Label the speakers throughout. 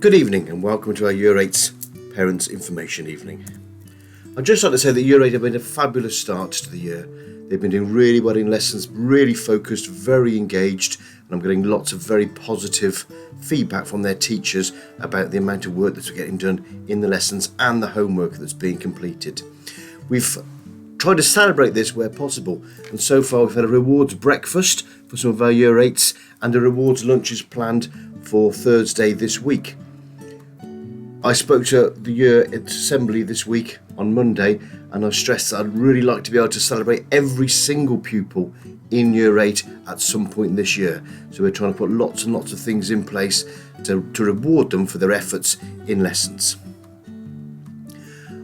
Speaker 1: Good evening and welcome to our Year 8's Parents Information Evening. I'd just like to say that Year 8 have made a fabulous start to the year. They've been doing really well in lessons, really focused, very engaged, and I'm getting lots of very positive feedback from their teachers about the amount of work that's getting done in the lessons and the homework that's being completed. We've tried to celebrate this where possible, and so far we've had a rewards breakfast for some of our Year 8s and a rewards lunches planned for Thursday this week. I spoke to the Year Assembly this week on Monday, and I stressed that I'd really like to be able to celebrate every single pupil in Year 8 at some point this year. So we're trying to put lots and lots of things in place to reward them for their efforts in lessons.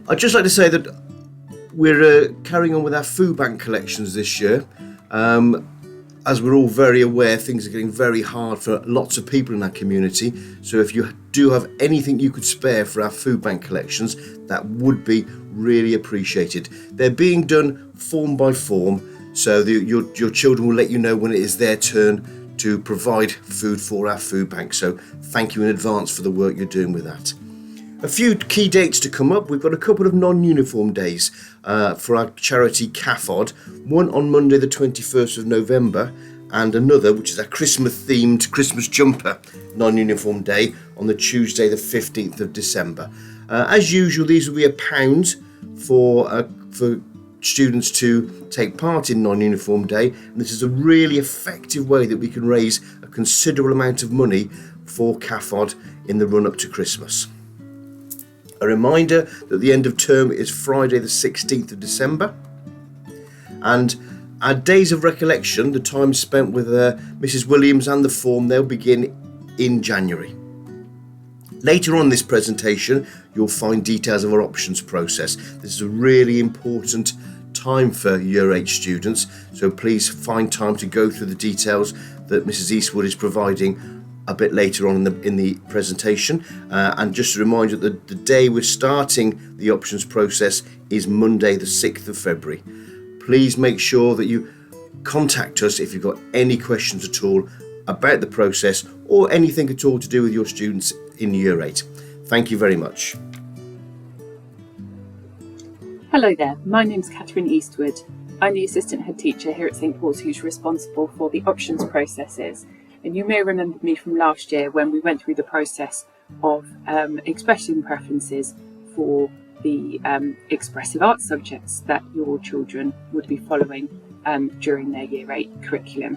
Speaker 1: I'd just like to say that we're carrying on with our food bank collections this year. As we're all very aware, things are getting very hard for lots of people in our community. So if you do have anything you could spare for our food bank collections, that would be really appreciated. They're being done form by form, so your children will let you know when it is their turn to provide food for our food bank. So thank you in advance for the work you're doing with that. A few key dates to come up. We've got a couple of non-uniform days for our charity CAFOD. One on Monday the 21st of November and another, which is our Christmas-themed Christmas jumper non-uniform day on the Tuesday the 15th of December. As usual, these will be £1 for students to take part in non-uniform day. And this is a really effective way that we can raise a considerable amount of money for CAFOD in the run-up to Christmas. A reminder that the end of term is Friday the 16th of December, and our days of recollection, the time spent with Mrs. Williams and the form, they'll begin in January. Later on in this presentation, you'll find details of our options process. This is a really important time for Year 8 students, so please find time to go through the details that Mrs. Eastwood is providing a bit later on in the presentation, and just to remind you that the day we're starting the options process is Monday the 6th of February. Please make sure that you contact us if you've got any questions at all about the process or anything at all to do with your students in Year 8. Thank you very much.
Speaker 2: Hello there, my name's Catherine Eastwood. I'm the Assistant Head Teacher here at St Paul's who's responsible for the options processes. And you may remember me from last year when we went through the process of expressing preferences for the expressive arts subjects that your children would be following during their Year 8 curriculum.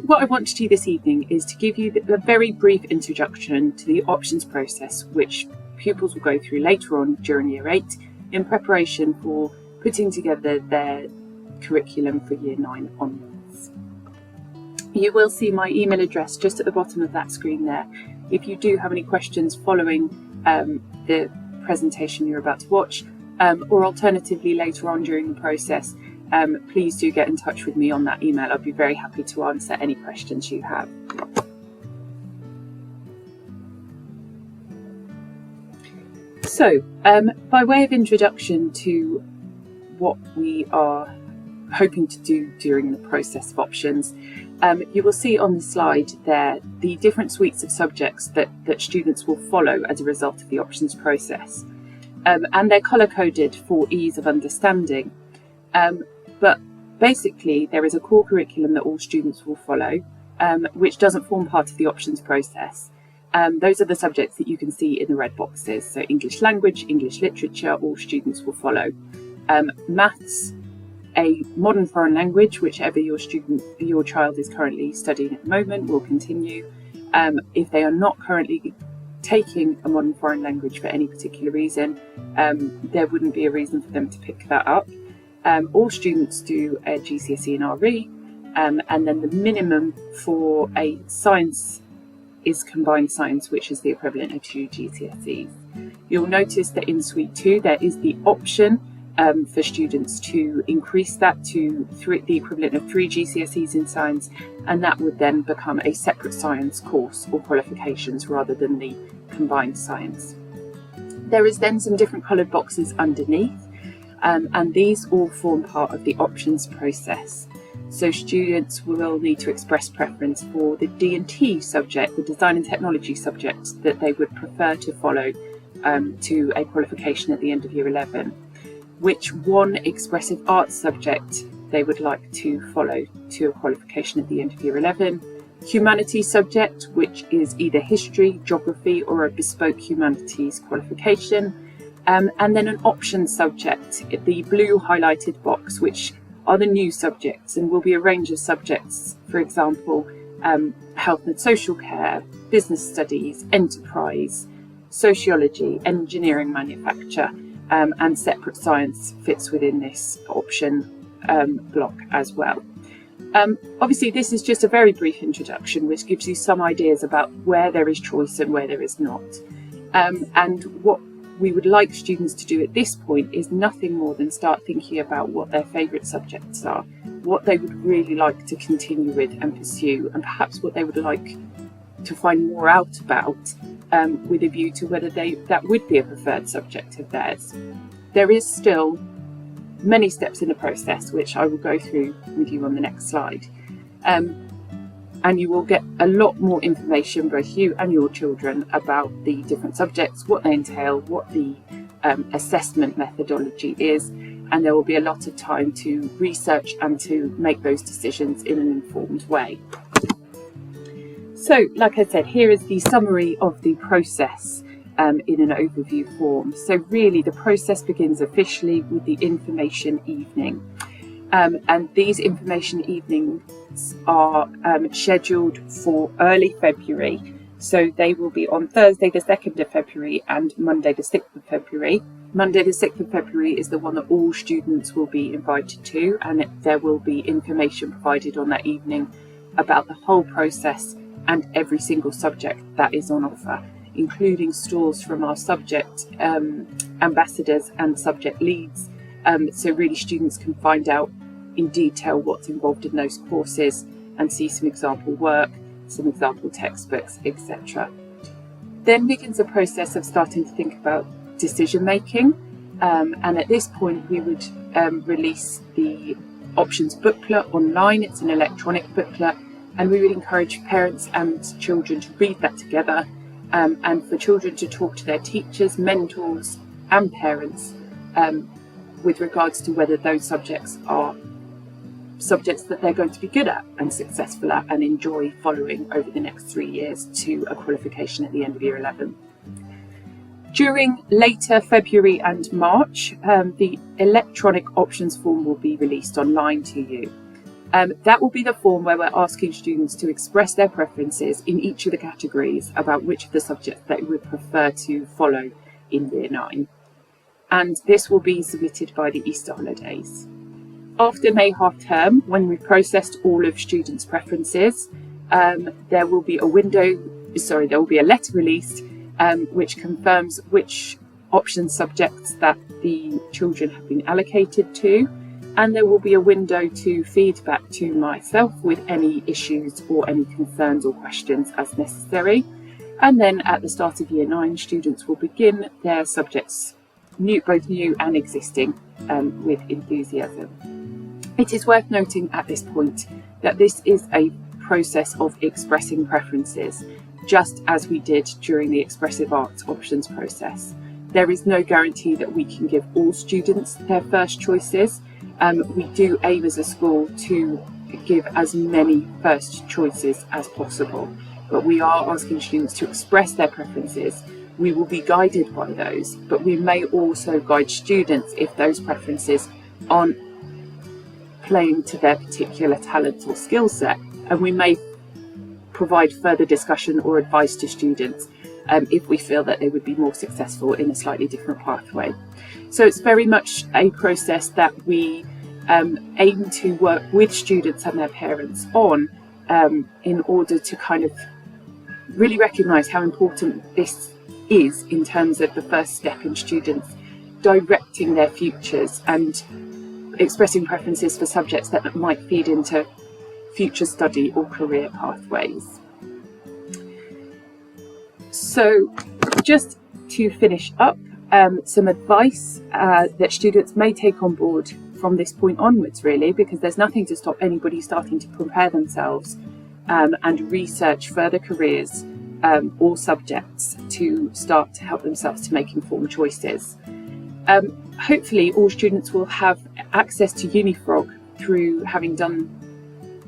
Speaker 2: What I want to do this evening is to give you a very brief introduction to the options process, which pupils will go through later on during Year 8 in preparation for putting together their curriculum for Year 9 onwards. You will see my email address just at the bottom of that screen there. If you do have any questions following the presentation you're about to watch, or alternatively later on during the process, please do get in touch with me on that email. I'd be very happy to answer any questions you have. So, by way of introduction to what we are hoping to do during the process of options, you will see on the slide there the different suites of subjects that students will follow as a result of the options process. And they're colour-coded for ease of understanding. But basically, there is a core curriculum that all students will follow, which doesn't form part of the options process. Those are the subjects that you can see in the red boxes. So English language, English literature, all students will follow. Maths, a modern foreign language, whichever your child is currently studying at the moment, will continue. If they are not currently taking a modern foreign language for any particular reason, there wouldn't be a reason for them to pick that up. All students do a GCSE and RE, and then the minimum for a science is combined science, which is the equivalent of 2 GCSEs. You'll notice that in Suite 2 there is the option for students to increase that to the equivalent of 3 GCSEs in science, and that would then become a separate science course or qualifications rather than the combined science. There is then some different coloured boxes underneath, and these all form part of the options process. So students will need to express preference for the D&T subject, the design and technology subject, that they would prefer to follow to a qualification at the end of year 11. Which one expressive arts subject they would like to follow to a qualification at the end of year 11. Humanities subject, which is either history, geography, or a bespoke humanities qualification. And then an option subject, the blue highlighted box, which are the new subjects, and will be a range of subjects, for example, health and social care, business studies, enterprise, sociology, engineering, manufacture, and separate science fits within this option block as well. Obviously, this is just a very brief introduction, which gives you some ideas about where there is choice and where there is not. And what we would like students to do at this point is nothing more than start thinking about what their favourite subjects are, what they would really like to continue with and pursue, and perhaps what they would like to find more out about, with a view to whether that would be a preferred subject of theirs. There is still many steps in the process, which I will go through with you on the next slide. And you will get a lot more information, both you and your children, about the different subjects, what they entail, what the assessment methodology is, and there will be a lot of time to research and to make those decisions in an informed way. So, like I said, here is the summary of the process in an overview form. So really the process begins officially with the information evening. And these information evenings are scheduled for early February. So they will be on Thursday the 2nd of February and Monday the 6th of February. Monday the 6th of February is the one that all students will be invited to, and there will be information provided on that evening about the whole process and every single subject that is on offer, including stalls from our subject ambassadors and subject leads. So really students can find out in detail what's involved in those courses and see some example work, some example textbooks, etc. Then begins the process of starting to think about decision making. And at this point we would release the options booklet online. It's an electronic booklet, and we would encourage parents and children to read that together, and for children to talk to their teachers, mentors and parents with regards to whether those subjects are subjects that they're going to be good at and successful at and enjoy following over the next 3 years to a qualification at the end of year 11. During later February and March, the electronic options form will be released online to you. That will be the form where we're asking students to express their preferences in each of the categories about which of the subjects they would prefer to follow in year 9. And this will be submitted by the Easter holidays. After May half term, when we've processed all of students' preferences, there will be a letter released which confirms which option subjects that the children have been allocated to, and there will be a window to feed back to myself with any issues or any concerns or questions as necessary. And then at the start of year 9, students will begin their subjects, both new and existing, with enthusiasm. It is worth noting at this point that this is a process of expressing preferences, just as we did during the expressive arts options process. There is no guarantee that we can give all students their first choices. We do aim as a school to give as many first choices as possible, but we are asking students to express their preferences. We will be guided by those, but we may also guide students if those preferences aren't playing to their particular talent or skill set, and we may provide further discussion or advice to students if we feel that they would be more successful in a slightly different pathway. So it's very much a process that we aim to work with students and their parents on in order to kind of really recognise how important this is in terms of the first step in students directing their futures and expressing preferences for subjects that might feed into future study or career pathways. So just to finish up, some advice that students may take on board from this point onwards, really, because there's nothing to stop anybody starting to prepare themselves and research further careers or subjects to start to help themselves to make informed choices. Hopefully all students will have access to Unifrog through having done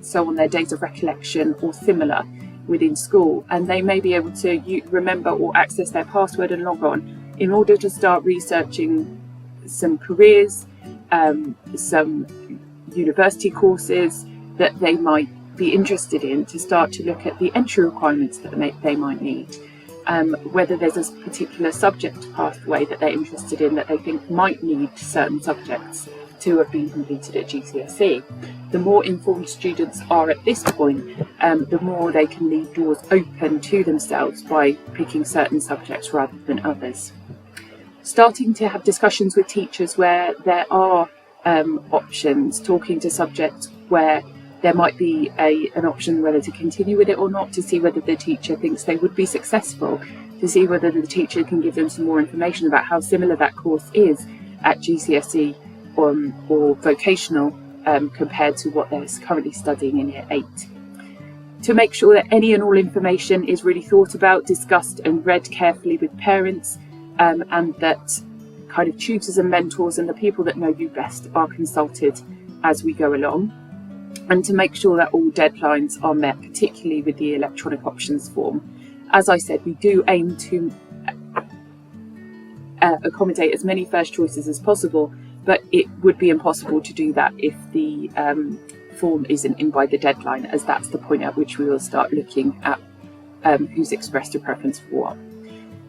Speaker 2: so on their days of recollection or similar within school, and they may be able to remember or access their password and log on in order to start researching some careers, some university courses that they might be interested in, to start to look at the entry requirements that they might need, whether there's a particular subject pathway that they're interested in that they think might need certain subjects to have been completed at GCSE. The more informed students are at this point, the more they can leave doors open to themselves by picking certain subjects rather than others. Starting to have discussions with teachers where there are options, talking to subjects where there might be an option whether to continue with it or not, to see whether the teacher thinks they would be successful, to see whether the teacher can give them some more information about how similar that course is at GCSE or vocational compared to what they're currently studying in Year 8. To make sure that any and all information is really thought about, discussed and read carefully with parents, and that kind of tutors and mentors and the people that know you best are consulted as we go along. And to make sure that all deadlines are met, particularly with the electronic options form. As I said, we do aim to accommodate as many first choices as possible, but it would be impossible to do that if the form isn't in by the deadline, as that's the point at which we will start looking at who's expressed a preference for what.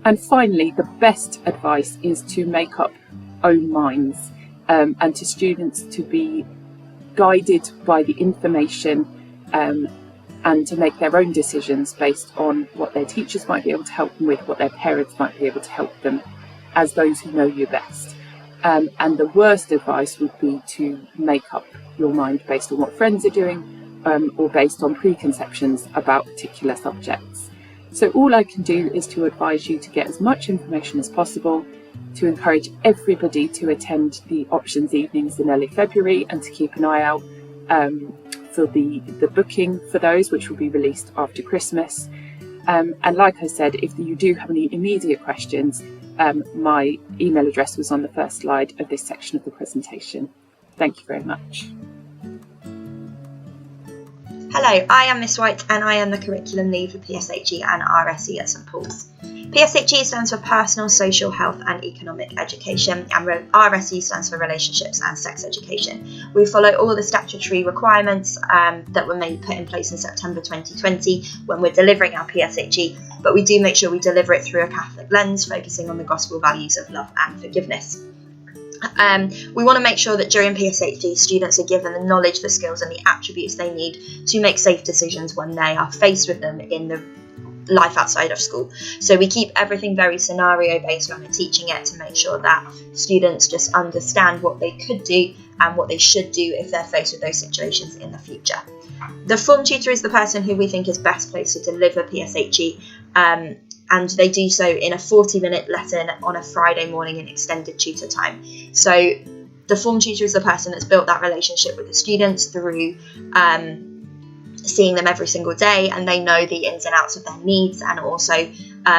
Speaker 2: And finally, the best advice is to make up own minds, and to students to be guided by the information and to make their own decisions based on what their teachers might be able to help them with, what their parents might be able to help them, as those who know you best. And the worst advice would be to make up your mind based on what friends are doing, or based on preconceptions about particular subjects. So all I can do is to advise you to get as much information as possible, to encourage everybody to attend the options evenings in early February, and to keep an eye out for the booking for those, which will be released after Christmas. And like I said, if you do have any immediate questions, my email address was on the first slide of this section of the presentation. Thank you very much.
Speaker 3: Hello, I am Miss White and I am the Curriculum Lead for PSHE and RSE at St Paul's. PSHE stands for Personal, Social, Health and Economic Education, and RSE stands for Relationships and Sex Education. We follow all the statutory requirements that were put in place in September 2020 when we're delivering our PSHE, but we do make sure we deliver it through a Catholic lens, focusing on the gospel values of love and forgiveness. We want to make sure that during PSHE, students are given the knowledge, the skills and the attributes they need to make safe decisions when they are faced with them in the life outside of school. So we keep everything very scenario based when we're teaching it, to make sure that students just understand what they could do and what they should do if they're faced with those situations in the future. The form tutor is the person who we think is best placed to deliver PSHE, and they do so in a 40-minute lesson on a Friday morning in extended tutor time. So the form tutor is the person that's built that relationship with the students through seeing them every single day, and they know the ins and outs of their needs, and also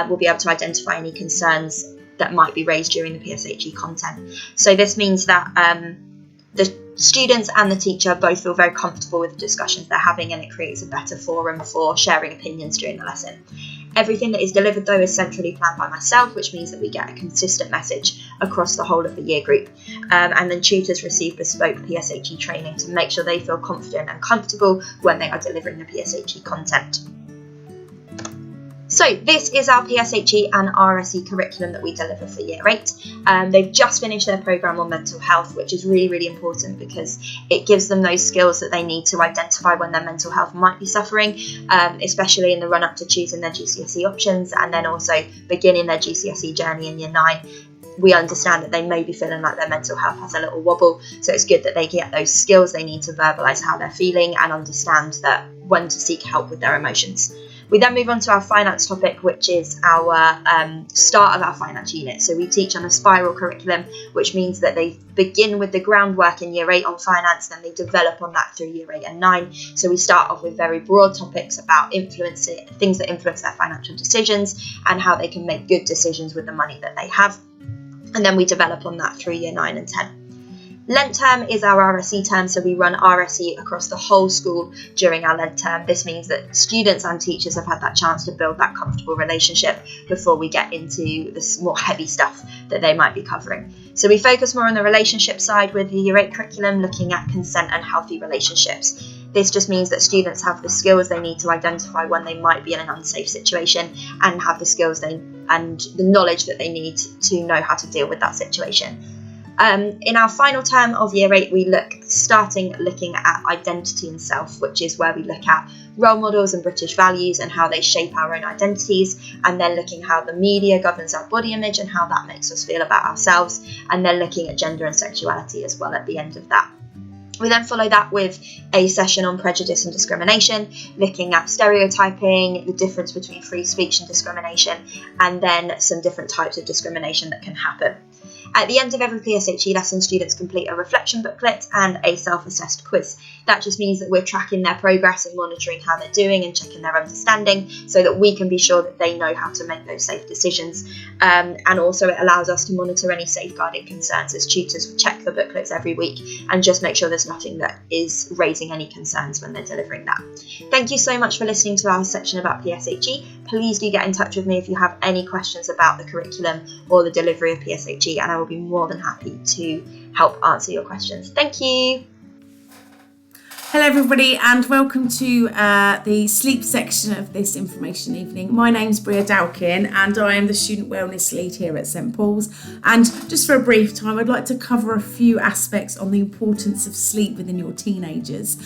Speaker 3: will be able to identify any concerns that might be raised during the PSHE content. So this means that the students and the teacher both feel very comfortable with the discussions they're having, and it creates a better forum for sharing opinions during the lesson. Everything that is delivered, though, is centrally planned by myself, which means that we get a consistent message across the whole of the year group. And then tutors receive bespoke PSHE training to make sure they feel confident and comfortable when they are delivering the PSHE content. So this is our PSHE and RSE curriculum that we deliver for Year 8. They've just finished their programme on mental health, which is really, really important because it gives them those skills that they need to identify when their mental health might be suffering, especially in the run-up to choosing their GCSE options, and then also beginning their GCSE journey in Year 9. We understand that they may be feeling like their mental health has a little wobble, so it's good that they get those skills they need to verbalise how they're feeling and understand that when to seek help with their emotions. We then move on to our finance topic, which is our start of our finance unit. So we teach on a spiral curriculum, which means that they begin with the groundwork in year 8 on finance, then they develop on that through year 8 and 9. So we start off with very broad topics about things that influence their financial decisions and how they can make good decisions with the money that they have. And then we develop on that through year 9 and 10. Lent term is our RSE term, so we run RSE across the whole school during our Lent term. This means that students and teachers have had that chance to build that comfortable relationship before we get into this more heavy stuff that they might be covering. So we focus more on the relationship side with the Year 8 curriculum, looking at consent and healthy relationships. This just means that students have the skills they need to identify when they might be in an unsafe situation and have the skills and the knowledge that they need to know how to deal with that situation. In our final term of year 8, we looking at identity and self, which is where we look at role models and British values and how they shape our own identities, and then looking how the media governs our body image and how that makes us feel about ourselves, and then looking at gender and sexuality as well at the end of that. We then follow that with a session on prejudice and discrimination, looking at stereotyping, the difference between free speech and discrimination, and then some different types of discrimination that can happen. At the end of every PSHE lesson, students complete a reflection booklet and a self-assessed quiz. That just means that we're tracking their progress and monitoring how they're doing and checking their understanding so that we can be sure that they know how to make those safe decisions. And also it allows us to monitor any safeguarding concerns as tutors check the booklets every week and just make sure there's nothing that is raising any concerns when they're delivering that. Thank you so much for listening to our section about PSHE. Please do get in touch with me if you have any questions about the curriculum or the delivery of PSHE, and I will be more than happy to help answer your questions. Thank you.
Speaker 4: Hello everybody and welcome to the sleep section of this information evening. My name's Bria Dowkin and I am the Student Wellness Lead here at St Paul's, and just for a brief time I'd like to cover a few aspects on the importance of sleep within your teenagers.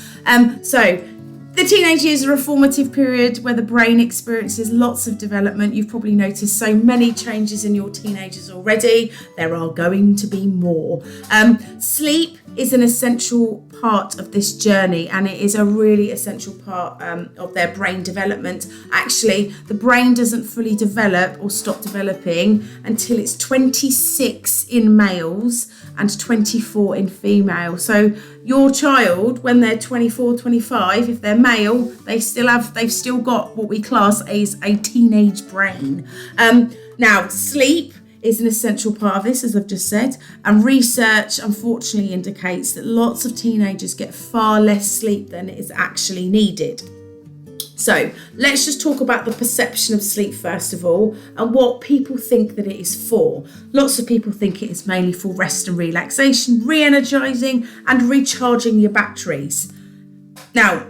Speaker 4: The teenage years are a formative period where the brain experiences lots of development. You've probably noticed so many changes in your teenagers already. There are going to be more. Sleep is an essential part of this journey, and it is a really essential part of their brain development. Actually, the brain doesn't fully develop or stop developing until it's 26 in males and 24 in female. So your child, when they're 24, 25, if they're male, they've still got what we class as a teenage brain. Now, sleep is an essential part of this, as I've just said, and research unfortunately indicates that lots of teenagers get far less sleep than is actually needed. So let's just talk about the perception of sleep first of all, and what people think that it is for. Lots of people think it is mainly for rest and relaxation, re-energising and recharging your batteries. Now,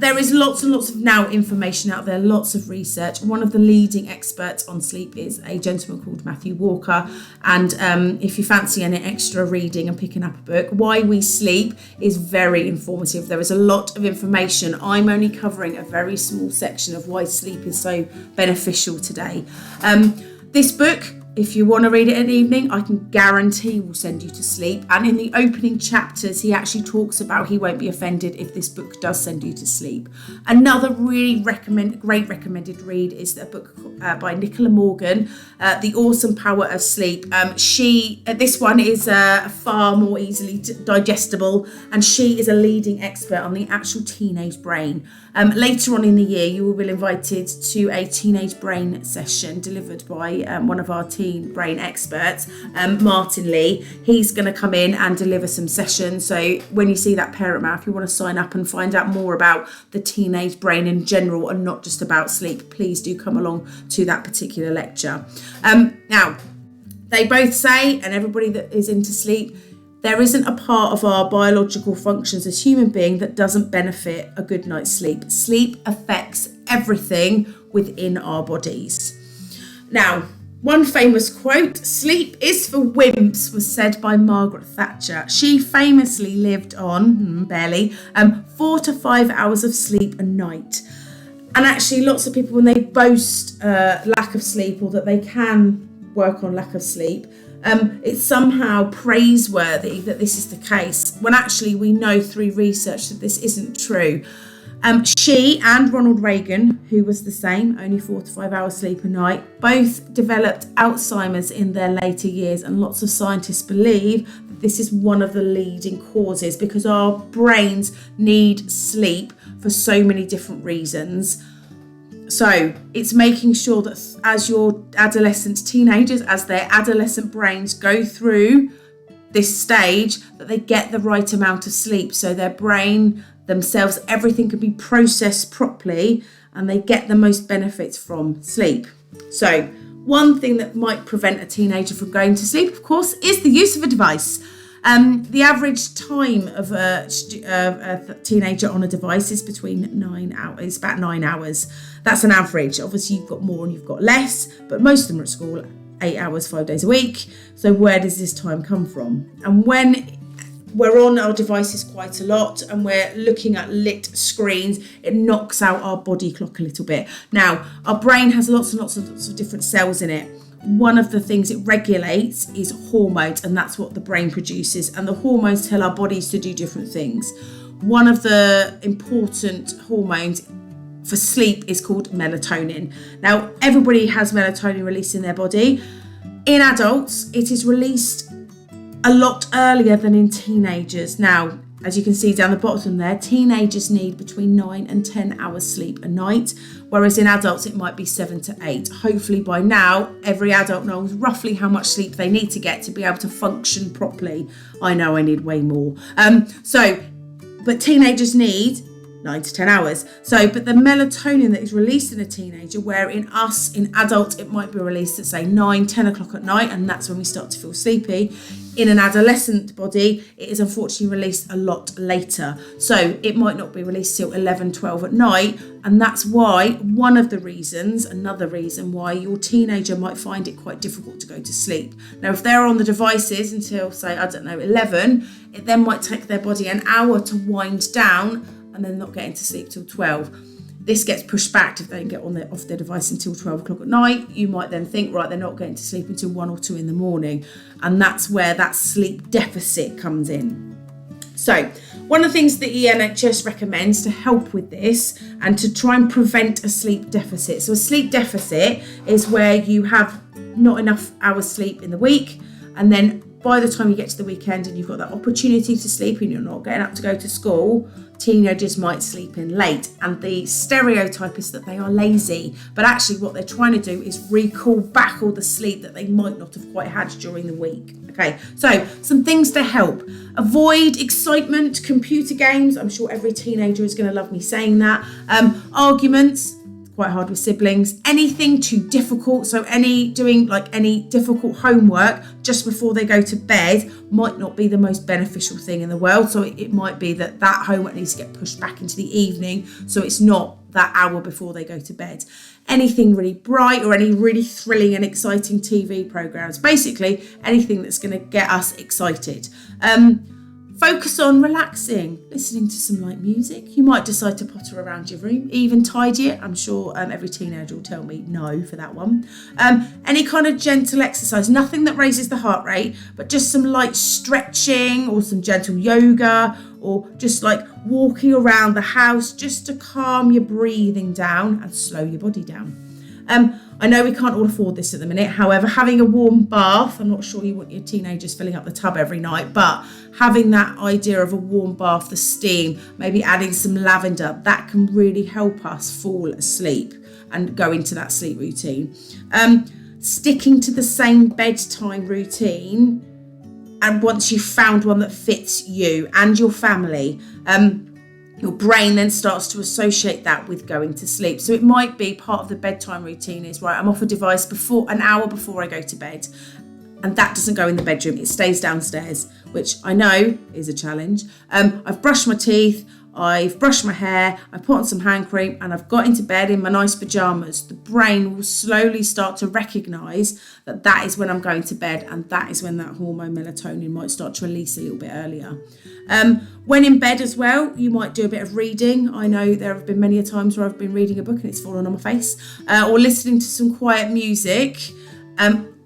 Speaker 4: there is lots and lots of now information out there, lots of research. One of the leading experts on sleep is a gentleman called Matthew Walker. And if you fancy any extra reading and picking up a book, Why We Sleep is very informative. There is a lot of information. I'm only covering a very small section of why sleep is so beneficial today. This book, if you want to read it in the evening, I can guarantee will send you to sleep. And in the opening chapters, he actually talks about he won't be offended if this book does send you to sleep. Another really great recommended read is a book by Nicola Morgan, The Awesome Power of Sleep. This one is far more easily digestible, and she is a leading expert on the actual teenage brain. Later on in the year, you will be invited to a teenage brain session delivered by one of our teen brain experts, Martin Lee. He's going to come in and deliver some sessions. So when you see that parent map, if you want to sign up and find out more about the teenage brain in general and not just about sleep, please do come along to that particular lecture. Now, they both say, and everybody that is into sleep, there isn't a part of our biological functions as human being that doesn't benefit a good night's sleep. Sleep affects everything within our bodies. Now, one famous quote, "Sleep is for wimps," was said by Margaret Thatcher. She famously lived on, barely, 4 to 5 hours of sleep a night. And actually lots of people, when they boast lack of sleep or that they can work on lack of sleep, it's somehow praiseworthy that this is the case, when actually we know through research that this isn't true. She and Ronald Reagan, who was the same, only 4 to 5 hours sleep a night, both developed Alzheimer's in their later years, and lots of scientists believe that this is one of the leading causes because our brains need sleep for so many different reasons. So it's making sure that as your teenagers, as their adolescent brains go through this stage, that they get the right amount of sleep, so their brain themselves, everything can be processed properly and they get the most benefits from sleep. So one thing that might prevent a teenager from going to sleep, of course, is the use of a device. The average time of a teenager on a device is between 9 hours, about 9 hours. That's an average. Obviously, you've got more and you've got less, but most of them are at school 8 hours, 5 days a week. So where does this time come from? And when we're on our devices quite a lot and we're looking at lit screens, it knocks out our body clock a little bit. Now, our brain has lots of different cells in it. One of the things it regulates is hormones, and that's what the brain produces. And the hormones tell our bodies to do different things. One of the important hormones for sleep is called melatonin. Now, everybody has melatonin released in their body. In adults, it is released a lot earlier than in teenagers. Now, as you can see down the bottom there, teenagers need between 9 and 10 hours sleep a night, whereas in adults it might be 7 to 8. Hopefully by now, every adult knows roughly how much sleep they need to get to be able to function properly. I know I need way more. But teenagers need 9 to 10 hours. But the melatonin that is released in a teenager, where in adults, it might be released at say 9, 10 o'clock at night, and that's when we start to feel sleepy. In an adolescent body, it is unfortunately released a lot later. So it might not be released till 11, 12 at night. And that's why another reason why your teenager might find it quite difficult to go to sleep. Now, if they're on the devices until say, 11, it then might take their body an hour to wind down and then not getting to sleep till 12. This gets pushed back if they can get off their device until 12 o'clock at night. You might then think, right, they're not getting to sleep until 1 or 2 in the morning. And that's where that sleep deficit comes in. So one of the things the NHS recommends to help with this and to try and prevent a sleep deficit. So a sleep deficit is where you have not enough hours sleep in the week, and then by the time you get to the weekend and you've got that opportunity to sleep and you're not getting up to go to school, teenagers might sleep in late. And the stereotype is that they are lazy, but actually what they're trying to do is recall back all the sleep that they might not have quite had during the week. Okay, so some things to help. Avoid excitement, computer games. I'm sure every teenager is going to love me saying that. Arguments. Quite hard with siblings. Anything too difficult, so any difficult homework just before they go to bed might not be the most beneficial thing in the world. So it might be that homework needs to get pushed back into the evening, so it's not that hour before they go to bed. Anything really bright or any really thrilling and exciting TV programs, basically anything that's going to get us excited. Focus on relaxing, listening to some light music. You might decide to potter around your room, even tidy it. I'm sure every teenager will tell me no for that one. Any kind of gentle exercise, nothing that raises the heart rate, but just some light stretching or some gentle yoga, or just like walking around the house just to calm your breathing down and slow your body down. I know we can't all afford this at the minute. However, having a warm bath, I'm not sure you want your teenagers filling up the tub every night, but having that idea of a warm bath, the steam, maybe adding some lavender, that can really help us fall asleep and go into that sleep routine. Sticking to the same bedtime routine, and once you've found one that fits you and your family, your brain then starts to associate that with going to sleep. So it might be part of the bedtime routine is, right, I'm off a device an hour before I go to bed. And that doesn't go in the bedroom, it stays downstairs, which I know is a challenge. I've brushed my teeth, I've brushed my hair, I've put on some hand cream, and I've got into bed in my nice pajamas. The brain will slowly start to recognise that is when I'm going to bed, and that is when that hormone melatonin might start to release a little bit earlier. When in bed as well, you might do a bit of reading. I know there have been many a times where I've been reading a book and it's fallen on my face, or listening to some quiet music.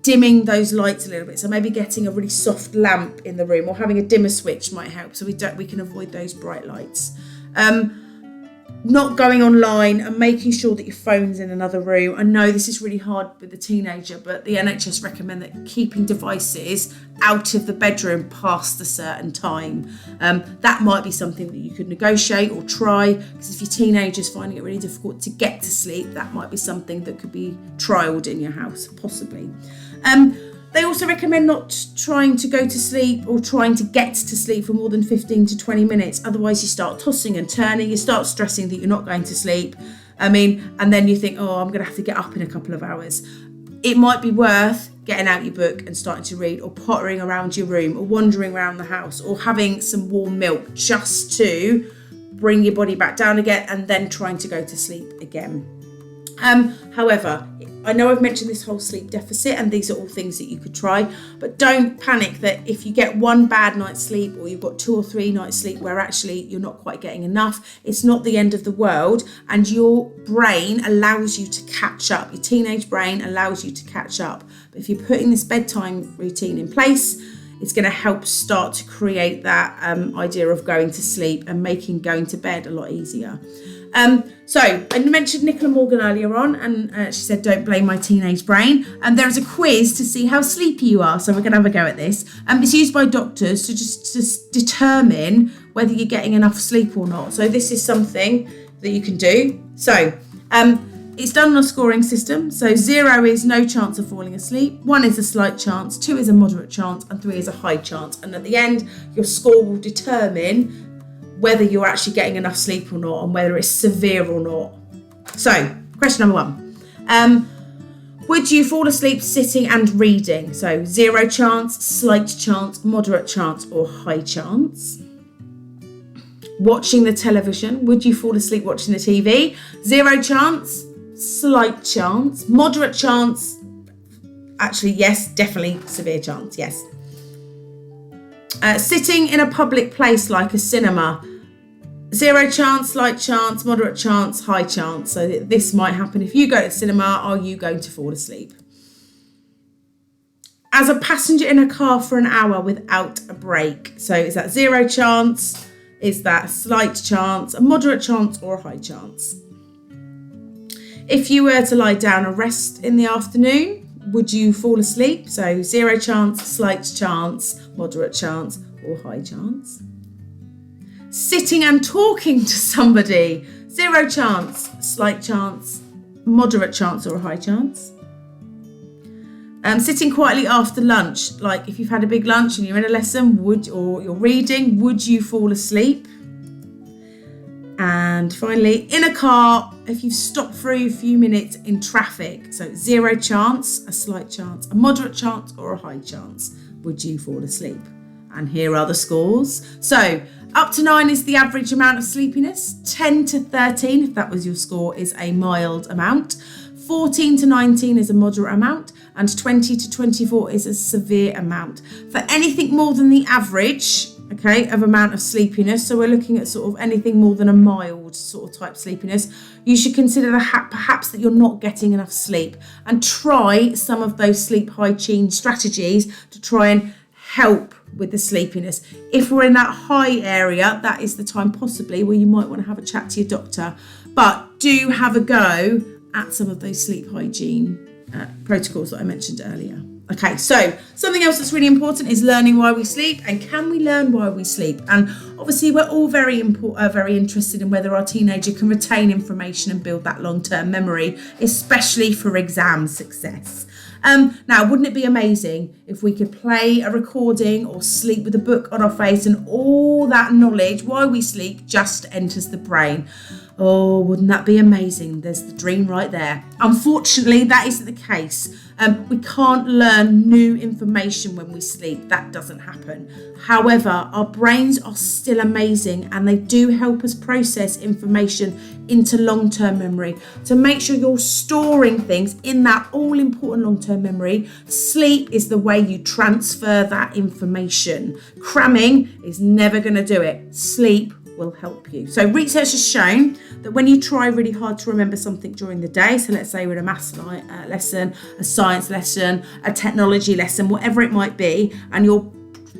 Speaker 4: Dimming those lights a little bit, so maybe getting a really soft lamp in the room or having a dimmer switch might help, so we can avoid those bright lights. not going online and making sure that your phone's in another room. I know this is really hard with a teenager, but the NHS recommend that keeping devices out of the bedroom past a certain time. That might be something that you could negotiate or try, because if your teenager's finding it really difficult to get to sleep, that might be something that could be trialled in your house, possibly. They also recommend not trying to go to sleep or trying to get to sleep for more than 15 to 20 minutes. Otherwise, you start tossing and turning, you start stressing that you're not going to sleep. And then you think, oh, I'm going to have to get up in a couple of hours. It might be worth getting out your book and starting to read, or pottering around your room, or wandering around the house, or having some warm milk just to bring your body back down again, and then trying to go to sleep again. However, I know I've mentioned this whole sleep deficit, and these are all things that you could try, but don't panic that if you get one bad night's sleep, or you've got 2 or 3 nights sleep where actually you're not quite getting enough. It's not the end of the world, and your brain allows you to catch up. Your teenage brain allows you to catch up. But if you're putting this bedtime routine in place, it's going to help start to create that idea of going to sleep and making going to bed a lot easier. So I mentioned Nicola Morgan earlier on, and she said, don't blame my teenage brain. And there is a quiz to see how sleepy you are. So we're going to have a go at this. It's used by doctors to just determine whether you're getting enough sleep or not. So this is something that you can do. So it's done on a scoring system. So 0 is no chance of falling asleep, 1 is a slight chance, 2 is a moderate chance, and 3 is a high chance. And at the end, your score will determine whether you're actually getting enough sleep or not, and whether it's severe or not. So, question number 1. Would you fall asleep sitting and reading? So 0 chance, slight chance, moderate chance, or high chance. Watching the television. Would you fall asleep watching the TV? 0 chance, slight chance, moderate chance. Actually, yes, definitely severe chance, yes. Sitting in a public place like a cinema. 0 chance, slight chance, moderate chance, high chance. So this might happen if you go to the cinema. Are you going to fall asleep? As a passenger in a car for an hour without a break. So is that 0 chance? Is that a slight chance, a moderate chance, or a high chance? If you were to lie down and rest in the afternoon, would you fall asleep? So 0 chance, slight chance, moderate chance, or high chance. Sitting and talking to somebody. 0 chance, slight chance, moderate chance, or a high chance. Sitting quietly after lunch, like if you've had a big lunch and you're in a lesson, or you're reading, would you fall asleep? And finally, in a car, if you've stopped for a few minutes in traffic, so 0 chance, a slight chance, a moderate chance, or a high chance, would you fall asleep? And here are the scores. So up to 9 is the average amount of sleepiness. 10 to 13, if that was your score, is a mild amount. 14 to 19 is a moderate amount. And 20 to 24 is a severe amount. For anything more than the average, okay, of amount of sleepiness, so we're looking at sort of anything more than a mild sort of type sleepiness, you should consider perhaps that you're not getting enough sleep, and try some of those sleep hygiene strategies to try and help with the sleepiness. If we're in that high area, that is the time possibly where you might want to have a chat to your doctor, but do have a go at some of those sleep hygiene protocols that I mentioned earlier. Okay, so something else that's really important is learning why we sleep, and can we learn why we sleep? And obviously we're all very interested in whether our teenager can retain information and build that long-term memory, especially for exam success. Now, wouldn't it be amazing if we could play a recording or sleep with a book on our face and all that knowledge why we sleep just enters the brain? Oh, wouldn't that be amazing? There's the dream right there. Unfortunately, that isn't the case. We can't learn new information when we sleep. That doesn't happen. However, our brains are still amazing, and they do help us process information into long-term memory. To make sure you're storing things in that all-important long-term memory, sleep is the way you transfer that information. Cramming is never going to do it. Sleep will help you. So research has shown that when you try really hard to remember something during the day, so let's say we're in a maths lesson, a science lesson, a technology lesson, whatever it might be, and you're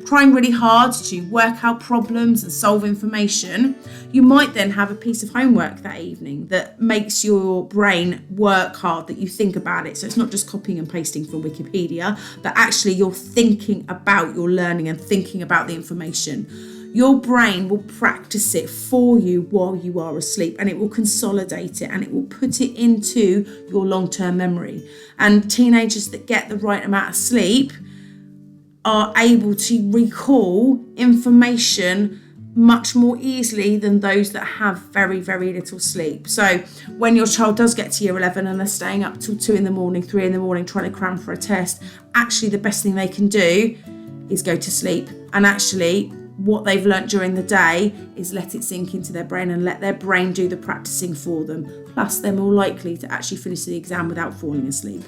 Speaker 4: trying really hard to work out problems and solve information, you might then have a piece of homework that evening that makes your brain work hard, that you think about it. So it's not just copying and pasting from Wikipedia, but actually you're thinking about your learning and thinking about the information. Your brain will practice it for you while you are asleep, and it will consolidate it and it will put it into your long-term memory. And teenagers that get the right amount of sleep are able to recall information much more easily than those that have very, very little sleep. So when your child does get to year 11 and they're staying up till 2 a.m, 3 a.m, trying to cram for a test, actually the best thing they can do is go to sleep. And actually what they've learnt during the day is let it sink into their brain and let their brain do the practicing for them. Plus they're more likely to actually finish the exam without falling asleep.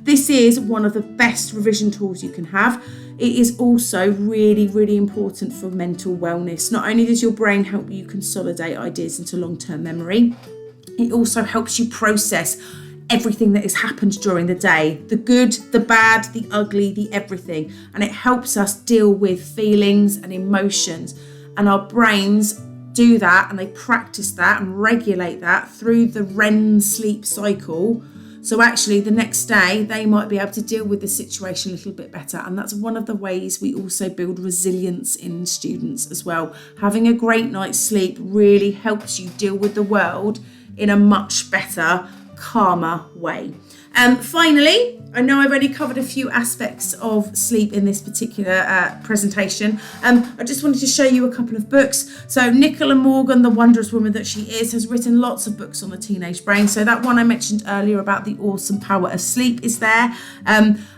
Speaker 4: This is one of the best revision tools you can have. It is also really, really important for mental wellness. Not only does your brain help you consolidate ideas into long-term memory, it also helps you process everything that has happened during the day, the good, the bad, the ugly, the everything. And it helps us deal with feelings and emotions. And our brains do that and they practice that and regulate that through the REM sleep cycle. So actually the next day they might be able to deal with the situation a little bit better. And that's one of the ways we also build resilience in students as well. Having a great night's sleep really helps you deal with the world in a much better, calmer way. Finally, I know I've only covered a few aspects of sleep in this particular presentation. I just wanted to show you a couple of books. So Nicola Morgan, the wondrous woman that she is, has written lots of books on the teenage brain. So that one I mentioned earlier about the awesome power of sleep is there.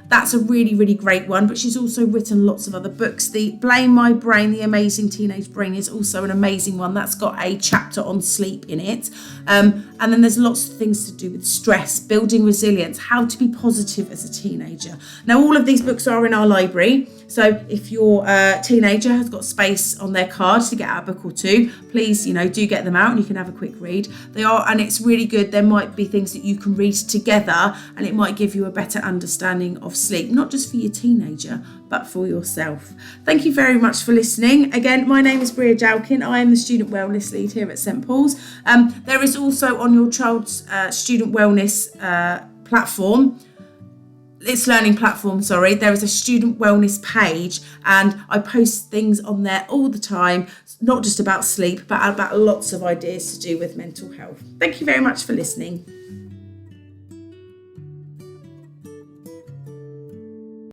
Speaker 4: That's a really, really great one, but she's also written lots of other books. The Blame My Brain, The Amazing Teenage Brain is also an amazing one. That's got a chapter on sleep in it. And then there's lots of things to do with stress, building resilience, how to be positive as a teenager. Now, all of these books are in our library. So if your teenager has got space on their card to get out a book or two, please, do get them out and you can have a quick read. And it's really good. There might be things that you can read together and it might give you a better understanding of sleep, not just for your teenager, but for yourself. Thank you very much for listening. Again, my name is Bria Jalkin. I am the Student Wellness Lead here at St Paul's. There is also on your child's student wellness platform, its learning platform, there is a student wellness page and I post things on there all the time, not just about sleep, but about lots of ideas to do with mental health. Thank you very much for listening.